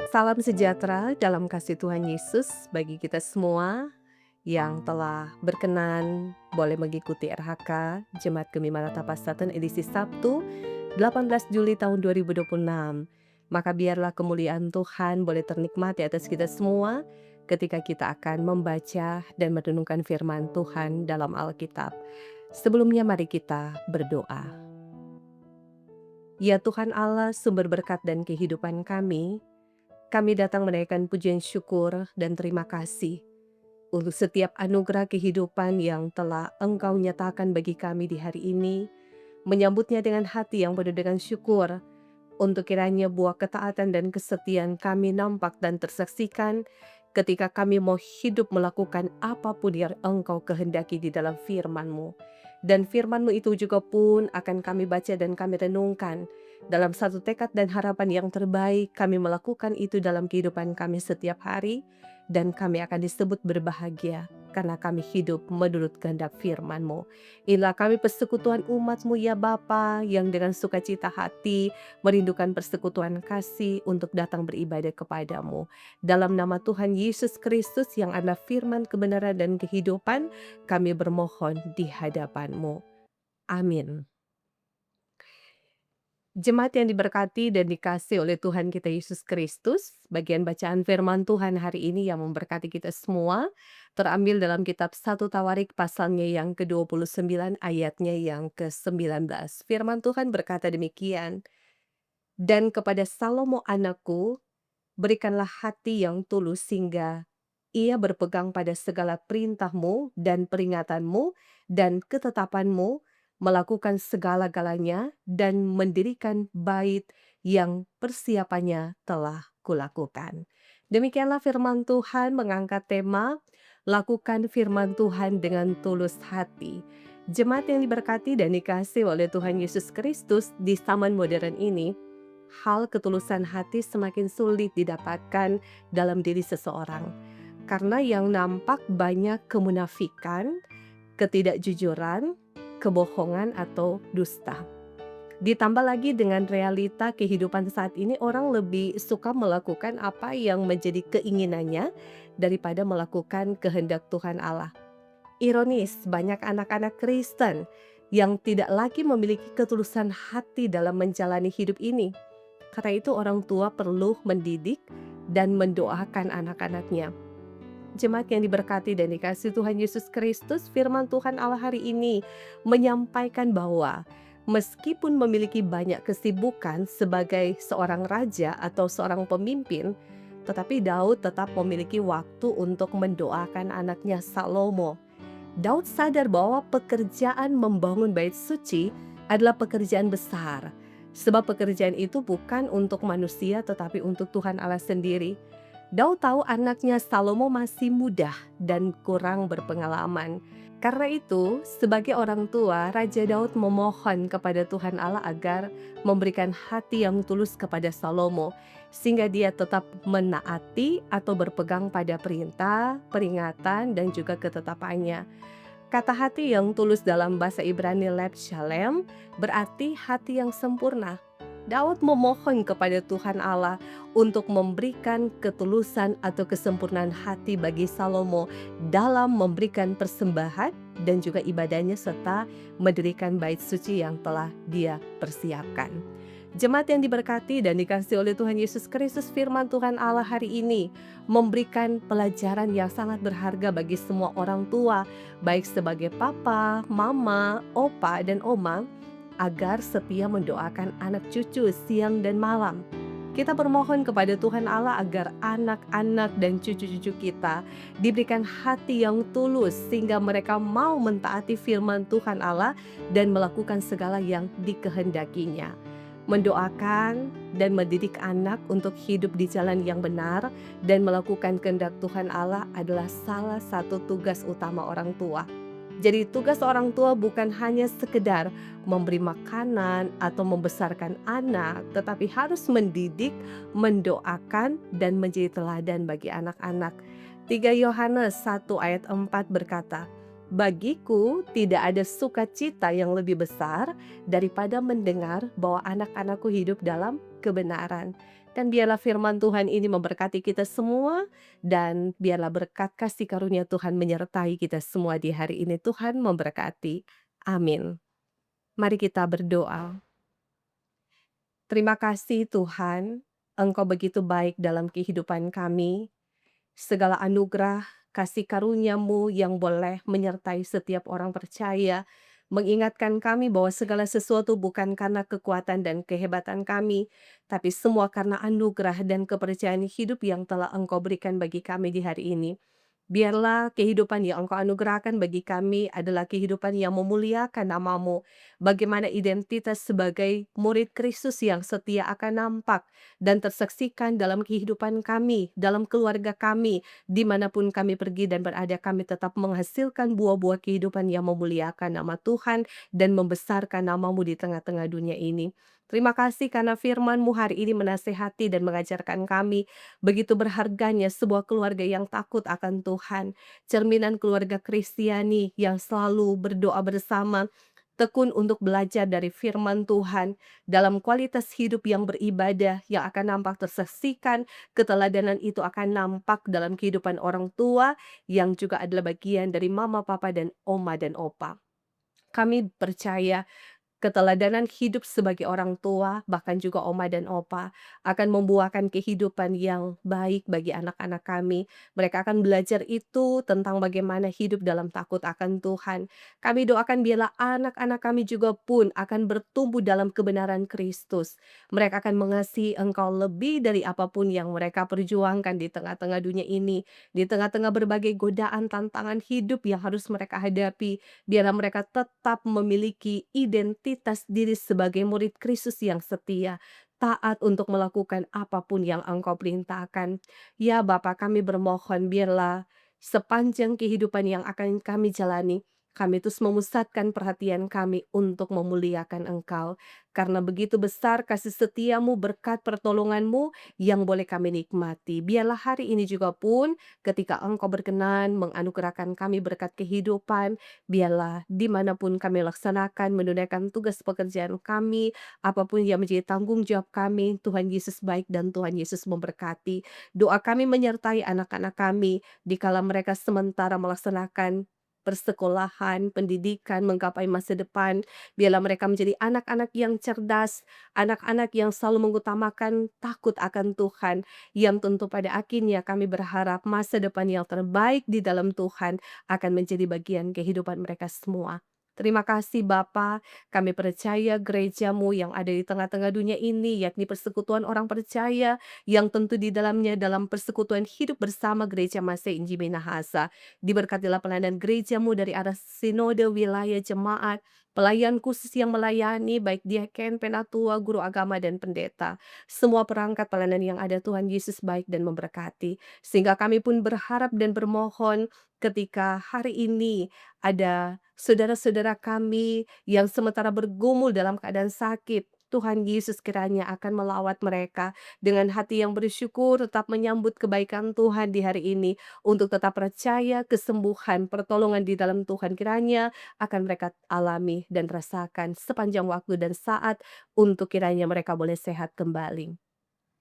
Salam sejahtera dalam kasih Tuhan Yesus bagi kita semua yang telah berkenan boleh mengikuti RHK Jemaat Gemi Maranatha Pastaten edisi Sabtu 18 Juli tahun 2026. Maka biarlah kemuliaan Tuhan boleh ternikmati atas kita semua ketika kita akan membaca dan merenungkan firman Tuhan dalam Alkitab. Sebelumnya mari kita berdoa. Ya Tuhan Allah, sumber berkat dan kehidupan kami datang menaikkan pujian syukur dan terima kasih untuk setiap anugerah kehidupan yang telah Engkau nyatakan bagi kami di hari ini, menyambutnya dengan hati yang penuh dengan syukur, untuk kiranya buah ketaatan dan kesetiaan kami nampak dan tersaksikan ketika kami mau hidup melakukan apapun yang Engkau kehendaki di dalam firman-Mu. Dan firman-Mu itu juga pun akan kami baca dan kami renungkan. Dalam satu tekad dan harapan yang terbaik, kami melakukan itu dalam kehidupan kami setiap hari, dan kami akan disebut berbahagia karena kami hidup menurut kehendak firman-Mu. Inilah kami persekutuan umat-Mu ya Bapa, yang dengan sukacita hati merindukan persekutuan kasih untuk datang beribadah kepadamu. Dalam nama Tuhan Yesus Kristus yang adalah firman kebenaran dan kehidupan, kami bermohon di hadapan-Mu. Amin. Jemaat yang diberkati dan dikasih oleh Tuhan kita Yesus Kristus, bagian bacaan firman Tuhan hari ini yang memberkati kita semua, terambil dalam kitab 1 Tawarik pasalnya yang ke-29 ayatnya yang ke-19. Firman Tuhan berkata demikian, "Dan kepada Salomo anakku, berikanlah hati yang tulus sehingga ia berpegang pada segala perintahmu dan peringatanmu dan ketetapanmu, melakukan segala-galanya dan mendirikan bait yang persiapannya telah kulakukan." Demikianlah firman Tuhan mengangkat tema, lakukan firman Tuhan dengan tulus hati. Jemaat yang diberkati dan dikasihi oleh Tuhan Yesus Kristus, di zaman modern ini, hal ketulusan hati semakin sulit didapatkan dalam diri seseorang. Karena yang nampak banyak kemunafikan, ketidakjujuran, kebohongan atau dusta. Ditambah lagi dengan realita kehidupan saat ini, orang lebih suka melakukan apa yang menjadi keinginannya daripada melakukan kehendak Tuhan Allah. Ironis, banyak anak-anak Kristen yang tidak lagi memiliki ketulusan hati dalam menjalani hidup ini. Karena itu orang tua perlu mendidik dan mendoakan anak-anaknya. Jemaat yang diberkati dan dikasihi Tuhan Yesus Kristus, firman Tuhan Allah hari ini menyampaikan bahwa meskipun memiliki banyak kesibukan sebagai seorang raja atau seorang pemimpin, tetapi Daud tetap memiliki waktu untuk mendoakan anaknya Salomo. Daud sadar bahwa pekerjaan membangun bait suci adalah pekerjaan besar, sebab pekerjaan itu bukan untuk manusia tetapi untuk Tuhan Allah sendiri. Daud tahu anaknya Salomo masih muda dan kurang berpengalaman. Karena itu, sebagai orang tua, Raja Daud memohon kepada Tuhan Allah agar memberikan hati yang tulus kepada Salomo, sehingga dia tetap menaati atau berpegang pada perintah, peringatan, dan juga ketetapannya. Kata hati yang tulus dalam bahasa Ibrani Lev Shalem berarti hati yang sempurna. Daud memohon kepada Tuhan Allah untuk memberikan ketulusan atau kesempurnaan hati bagi Salomo dalam memberikan persembahan dan juga ibadahnya serta mendirikan bait suci yang telah dia persiapkan. Jemaat yang diberkati dan dikasihi oleh Tuhan Yesus Kristus, firman Tuhan Allah hari ini memberikan pelajaran yang sangat berharga bagi semua orang tua, baik sebagai papa, mama, opa, dan oma, agar setia mendoakan anak cucu siang dan malam. Kita bermohon kepada Tuhan Allah agar anak-anak dan cucu-cucu kita diberikan hati yang tulus sehingga mereka mau mentaati firman Tuhan Allah dan melakukan segala yang dikehendakinya. Mendoakan dan mendidik anak untuk hidup di jalan yang benar dan melakukan kehendak Tuhan Allah adalah salah satu tugas utama orang tua. Jadi tugas orang tua bukan hanya sekedar memberi makanan atau membesarkan anak, tetapi harus mendidik, mendoakan, dan menjadi teladan bagi anak-anak. 3 Yohanes 1 ayat 4 berkata, Bagiku, tidak ada sukacita yang lebih besar daripada mendengar bahwa anak-anakku hidup dalam kebenaran. Dan biarlah firman Tuhan ini memberkati kita semua, dan biarlah berkat kasih karunia Tuhan menyertai kita semua di hari ini. Tuhan memberkati. Amin. Mari kita berdoa. Terima kasih Tuhan, Engkau begitu baik dalam kehidupan kami. Segala anugerah, kasih karunia-Mu yang boleh menyertai setiap orang percaya, mengingatkan kami bahwa segala sesuatu bukan karena kekuatan dan kehebatan kami, tapi semua karena anugerah dan kepercayaan hidup yang telah Engkau berikan bagi kami di hari ini. Biarlah kehidupan yang Engkau anugerahkan bagi kami adalah kehidupan yang memuliakan nama-Mu. Bagaimana identitas sebagai murid Kristus yang setia akan nampak dan tersaksikan dalam kehidupan kami, dalam keluarga kami, dimanapun kami pergi dan berada, kami tetap menghasilkan buah-buah kehidupan yang memuliakan nama Tuhan dan membesarkan nama-Mu di tengah-tengah dunia ini. Terima kasih karena firman-Mu hari ini menasehati dan mengajarkan kami begitu berharganya sebuah keluarga yang takut akan Tuhan, cerminan keluarga Kristiani yang selalu berdoa bersama, tekun untuk belajar dari firman Tuhan, dalam kualitas hidup yang beribadah yang akan nampak tersaksikan, keteladanan itu akan nampak dalam kehidupan orang tua yang juga adalah bagian dari mama, papa, dan oma dan opa. Kami percaya keteladanan hidup sebagai orang tua, bahkan juga oma dan opa, akan membuahkan kehidupan yang baik bagi anak-anak kami. Mereka akan belajar itu tentang bagaimana hidup dalam takut akan Tuhan. Kami doakan biarlah anak-anak kami juga pun akan bertumbuh dalam kebenaran Kristus. Mereka akan mengasihi Engkau lebih dari apapun yang mereka perjuangkan di tengah-tengah dunia ini, di tengah-tengah berbagai godaan tantangan hidup yang harus mereka hadapi. Biarlah mereka tetap memiliki identitas diri sebagai murid Kristus yang setia, taat untuk melakukan apapun yang Engkau perintahkan. Ya Bapa, kami bermohon biarlah sepanjang kehidupan yang akan kami jalani, kami terus memusatkan perhatian kami untuk memuliakan Engkau. Karena begitu besar kasih setiamu, berkat pertolonganmu yang boleh kami nikmati. Biarlah hari ini juga pun ketika Engkau berkenan menganugerahkan kami berkat kehidupan, biarlah dimanapun kami laksanakan, menunaikan tugas pekerjaan kami, apapun yang menjadi tanggung jawab kami, Tuhan Yesus baik dan Tuhan Yesus memberkati. Doa kami menyertai anak-anak kami, dikala mereka sementara melaksanakan persekolahan, pendidikan, menggapai masa depan. Biarlah mereka menjadi anak-anak yang cerdas, anak-anak yang selalu mengutamakan takut akan Tuhan, yang tentu pada akhirnya kami berharap masa depan yang terbaik di dalam Tuhan akan menjadi bagian kehidupan mereka semua. Terima kasih Bapa, kami percaya gerejamu yang ada di tengah-tengah dunia ini, yakni persekutuan orang percaya, yang tentu di dalamnya dalam persekutuan hidup bersama Gereja Masih Injil Minahasa. Diberkatilah pelayanan gerejamu dari arah sinode, wilayah, jemaat, pelayan khusus yang melayani, baik diaken, penatua, guru agama, dan pendeta. Semua perangkat pelayanan yang ada, Tuhan Yesus baik dan memberkati. Sehingga kami pun berharap dan bermohon ketika hari ini ada saudara-saudara kami yang sementara bergumul dalam keadaan sakit, Tuhan Yesus kiranya akan melawat mereka dengan hati yang bersyukur, tetap menyambut kebaikan Tuhan di hari ini, untuk tetap percaya kesembuhan, pertolongan di dalam Tuhan kiranya akan mereka alami dan rasakan sepanjang waktu dan saat, untuk kiranya mereka boleh sehat kembali.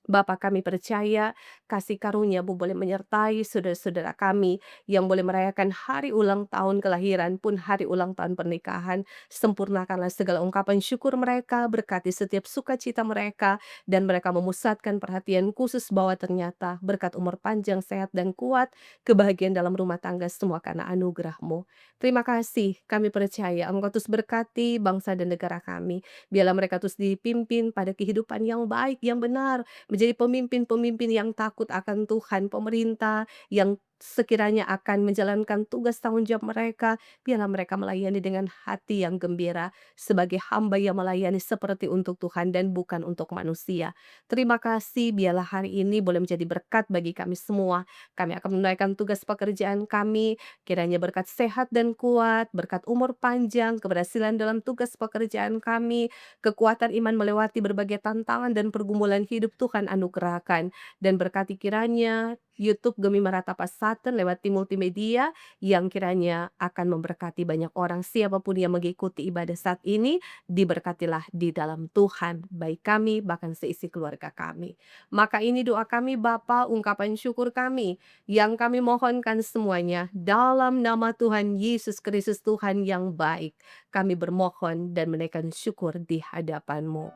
Bapa, kami percaya kasih karunia-Mu boleh menyertai saudara-saudara kami yang boleh merayakan hari ulang tahun kelahiran pun hari ulang tahun pernikahan. Sempurnakanlah segala ungkapan syukur mereka, berkati setiap sukacita mereka, dan mereka memusatkan perhatian khusus bahwa ternyata berkat umur panjang, sehat, dan kuat, kebahagiaan dalam rumah tangga semua karena anugerah-Mu. Terima kasih, kami percaya Engkau terus berkati bangsa dan negara kami. Biarlah mereka terus dipimpin pada kehidupan yang baik, yang benar, menjadi pemimpin-pemimpin yang takut akan Tuhan, pemerintah yang sekiranya akan menjalankan tugas tanggung jawab mereka, biarlah mereka melayani dengan hati yang gembira, sebagai hamba yang melayani seperti untuk Tuhan dan bukan untuk manusia. Terima kasih, biarlah hari ini boleh menjadi berkat bagi kami semua. Kami akan menunaikan tugas pekerjaan kami, kiranya berkat sehat dan kuat, berkat umur panjang, keberhasilan dalam tugas pekerjaan kami, kekuatan iman melewati berbagai tantangan dan pergumulan hidup Tuhan anugerahkan, dan berkati kiranya YouTube Gemi Maratapa Saten lewat tim multimedia yang kiranya akan memberkati banyak orang. Siapapun yang mengikuti ibadah saat ini, diberkatilah di dalam Tuhan, baik kami bahkan seisi keluarga kami. Maka ini doa kami Bapa, ungkapan syukur kami yang kami mohonkan semuanya dalam nama Tuhan Yesus Kristus Tuhan yang baik. Kami bermohon dan menaikkan syukur di hadapan-Mu.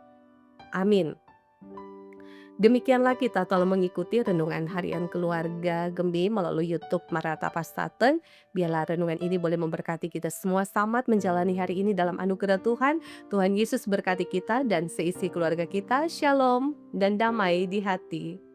Amin. Demikianlah kita telah mengikuti renungan harian keluarga Gembi melalui YouTube Maratapa Saten. Biarlah renungan ini boleh memberkati kita semua. Selamat menjalani hari ini dalam anugerah Tuhan. Tuhan Yesus berkati kita dan seisi keluarga kita. Shalom dan damai di hati.